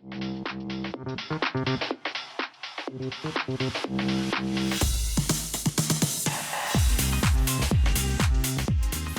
So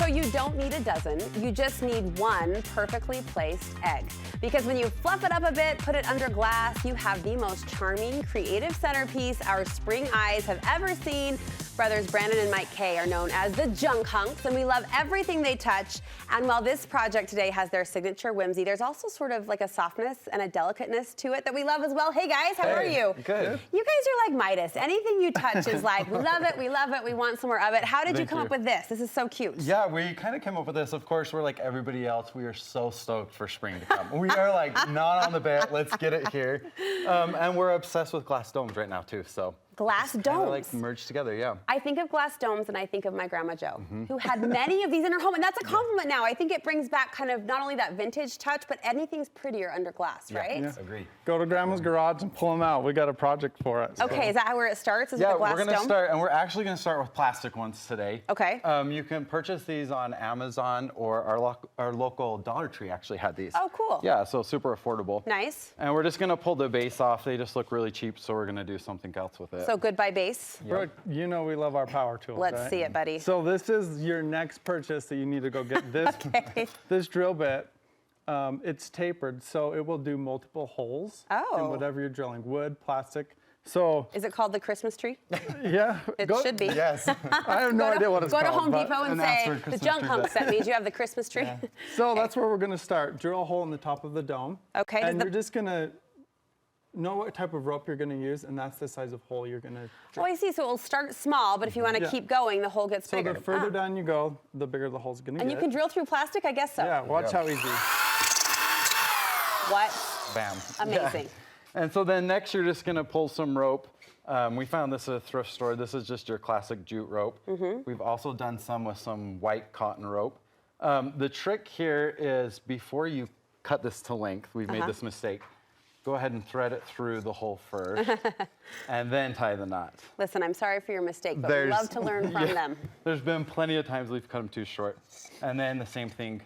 you don't need a dozen, you just need one perfectly placed egg. Because when you fluff it up a bit, put it under glass, you have the most charming, creative centerpiece our spring eyes have ever seen. Brothers Brandon and Mike Kay are known as the Junk Hunks, and we love everything they touch. And while this project today has their signature whimsy, there's also sort of like a softness and a delicateness to it that we love as well. Hey guys, how are you? Good. You guys are like Midas. Anything you touch is like, we love it, we want some more of it. How did you come up with this? This is so cute. Yeah, we kind of came up with this. Of course, we're like everybody else. We are so stoked for spring to come. We are like not on the bed. Let's get it here. And we're obsessed with glass domes right now too. So glass domes. Like merged together, yeah. I think of glass domes and I think of my grandma Jo, who had many of these in her home, and that's a compliment now. I think it brings back kind of not only that vintage touch, but anything's prettier under glass, right? Yeah, agree. Go to Grandma's garage and pull them out. We got a project for it. Okay, is that where it starts? Is it the glass we're gonna dome? start, and we're actually gonna start with plastic ones today. Okay. You can purchase these on Amazon, or our local Dollar Tree actually had these. Oh, cool. Yeah, so super affordable. Nice. And we're just gonna pull the base off. They just look really cheap, so we're gonna do something else with it. So goodbye base. Brooke, you know we love our power tools, Let's right? see it, buddy. So this is your next purchase that you need to go get. This, Okay. this drill bit, it's tapered, so it will do multiple holes Oh. in whatever you're drilling, wood, plastic. So, Is it called the Christmas tree? yeah. It go- should be. Yes. I have no idea what it's Go called. to Home but- Depot and an say, Astor the Christmas Junk tree Hunk bit. sent me. Do you have the Christmas tree? So that's where we're gonna start. Drill a hole in the top of the dome. Okay, does And the- you're just gonna know what type of rope you're gonna use, and that's the size of hole you're gonna Oh, I see. So it'll start small, but if you want to Yeah. keep going, the hole gets So bigger. the further Ah. down you go, the bigger the hole's gonna And get. you can drill through plastic? I guess so. Yeah, watch go. how easy. What? Bam. Amazing. And so then next you're just gonna pull some rope. We found this at a thrift store. This is just your classic jute rope. We've also done some with some white cotton rope. The trick here is before you cut this to length, we've made this mistake. Go ahead and thread it through the hole first, and then tie the knot. Listen, I'm sorry for your mistake, but we There's- love to learn from them. There's been plenty of times we've cut them too short. And then the same thing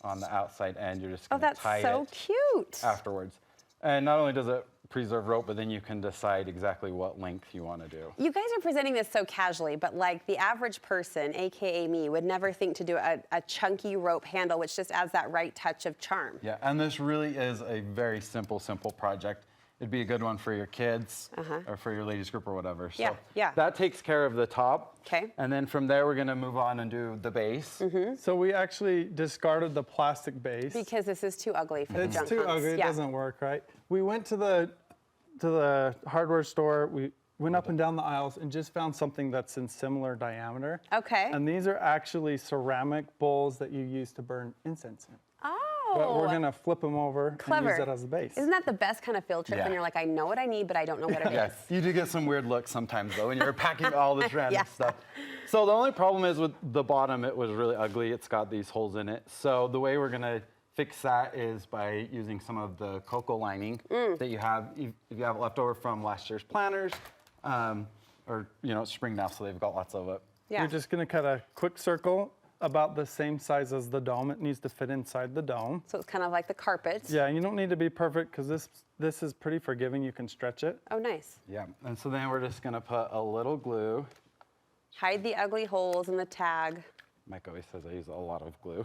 on the outside end. You're just Oh, gonna that's tie so it cute. afterwards. And not only does it preserve rope, but then you can decide exactly what length you want to do. You guys are presenting this so casually, but like the average person, AKA me, would never think to do a chunky rope handle, which just adds that right touch of charm. Yeah, and this really is a very simple project. It'd be a good one for your kids or for your ladies group or whatever. So Yeah, yeah. that takes care of the top. Okay. And then from there, we're gonna move on and do the base. So we actually discarded the plastic base. Because this is too ugly for the It's junk too hunks. ugly. It Yeah. doesn't work, right? We went to the hardware store. We went up and down the aisles and just found something that's in similar diameter. Okay. And these are actually ceramic bowls that you use to burn incense in. Oh. But we're gonna flip them over Clever. and use that as a base. Isn't that the best kind of field trip when Yeah. you're like, I know what I need, but I don't know what it is? Yes, you do get some weird looks sometimes though, when you're packing all this random Yeah. stuff. So the only problem is with the bottom, it was really ugly. It's got these holes in it. So the way we're gonna fix that is by using some of the cocoa lining that you have, if you have it left over from last year's planters, or it's spring now, so they've got lots of it. Yeah. You're just gonna cut a quick circle about the same size as the dome. It needs to fit inside the dome. So it's kind of like the carpet. Yeah, and you don't need to be perfect because this is pretty forgiving. You can stretch it. Oh, nice. Yeah, and so then we're just gonna put a little glue. Hide the ugly holes in the tag. Mike always says I use a lot of glue.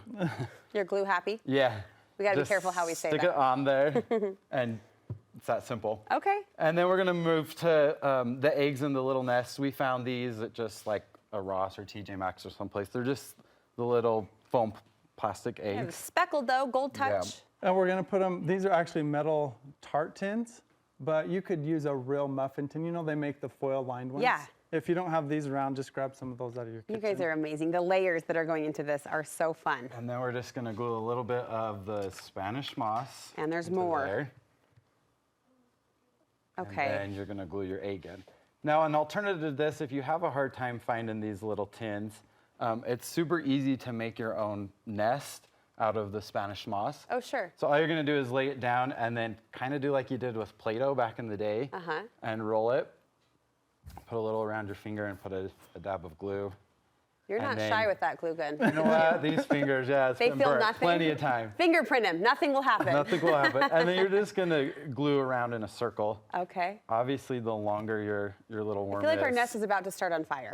You're glue happy? Yeah. We gotta be Just careful how we say stick that. it on there, and it's that simple. Okay. And then we're gonna move to the eggs in the little nests. We found these at just like a Ross or TJ Maxx or someplace. They're just the little foam plastic Yeah, eggs. speckled though, gold touch. Yeah. And we're gonna put them, these are actually metal tart tins, but you could use a real muffin tin. You know they make the foil lined ones? Yeah. If you don't have these around, just grab some of those out of your kitchen. You guys are amazing. The layers that are going into this are so fun. And then we're just gonna glue a little bit of the Spanish moss. And there's into more. there. Okay. And then you're gonna glue your egg in. Now, an alternative to this, if you have a hard time finding these little tins, it's super easy to make your own nest out of the Spanish moss. Oh, sure. So all you're gonna do is lay it down and then kind of do like you did with Play-Doh back in the day and roll it. Put a little around your finger and put a dab of glue. You're not shy with that glue gun. You know what? These fingers, yeah, it's They been feel burnt nothing. plenty of time. Fingerprint him. Nothing will happen. Nothing will happen. And then you're just gonna glue around in a circle. Okay. Obviously, the longer your little worm I feel like is. our nest is about to start on fire.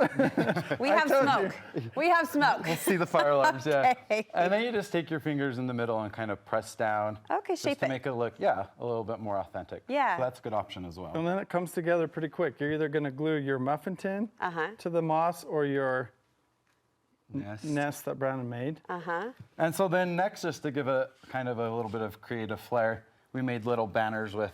We have smoke. We have smoke. See the fire alarms, yeah. Okay. And then you just take your fingers in the middle and kind of press down. Okay, just shape to it. make it look, yeah, a little bit more authentic. Yeah. So that's a good option as well. And then it comes together pretty quick. You're either going to glue your muffin tin to the moss or your nest that Brandon made. And so then next, just to give a kind of a little bit of creative flair, we made little banners with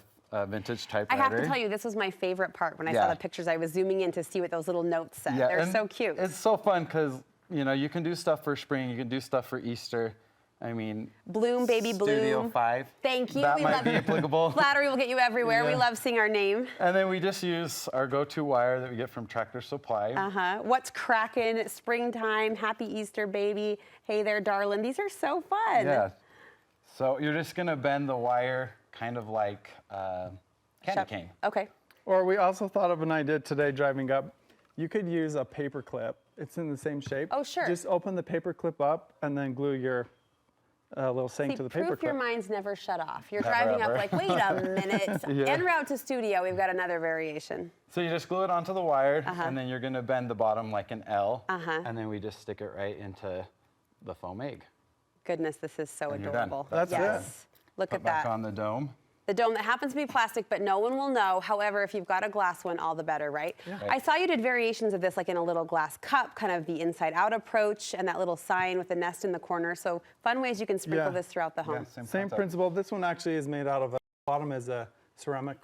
vintage I typewriter. have to tell you, this was my favorite part when I saw the pictures. I was zooming in to see what those little notes said. Yeah, They're and so cute. It's so fun because, you know, you can do stuff for spring, you can do stuff for Easter. I mean, Bloom, baby, bloom. Studio 5. Thank you. That We might love be applicable. Flattery will get you everywhere. We Yeah. love seeing our name. And then we just use our go-to wire that we get from Tractor Supply. What's cracking? Springtime. Happy Easter, baby. Hey there, darling. These are so fun. Yeah. So you're just gonna bend the wire kind of like candy cane. Okay. Or we also thought of an idea today driving up. You could use a paper clip. It's in the same shape. Oh, sure. Just open the paper clip up and then glue your little saying See, to the paper proof clip. your mind's never shut off. You're Never, driving ever. up like, wait a minute. Yeah. En route to studio, we've got another variation. So you just glue it onto the wire, and then you're gonna bend the bottom like an L, and then we just stick it right into the foam egg. Goodness, this is so And you're done. adorable. That's it. yes. Look Put at back that. on the dome. The dome that happens to be plastic, but no one will know. However, if you've got a glass one, all the better, right? Yeah. I saw you did variations of this, like in a little glass cup, kind of the inside-out approach, and that little sign with the nest in the corner. So fun ways you can sprinkle Yeah. this throughout the home. Yeah, Same concept. principle. This one actually is made out of bottom is a ceramic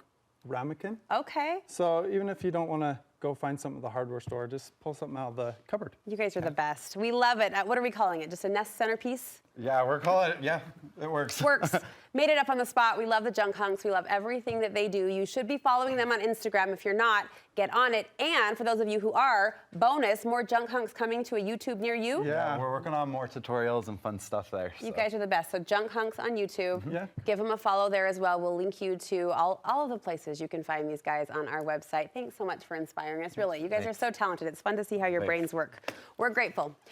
ramekin. Okay. So even if you don't want to go find something at the hardware store, just pull something out of the cupboard. You guys are the best. We love it. What are we calling it? Just a nest centerpiece? Yeah, we're calling it, yeah, it works. Works. Made it up on the spot. We love the Junk Hunks. We love everything that they do. You should be following them on Instagram. If you're not, get on it. And for those of you who are, bonus, more Junk Hunks coming to a YouTube near you. Yeah, we're working on more tutorials and fun stuff there. You guys are the best. So Junk Hunks on YouTube. Yeah. Give them a follow there as well. We'll link you to all of the places you can find these guys on our website. Thanks so much for inspiring us. Really, you guys are so talented. It's fun to see how your brains work. We're grateful.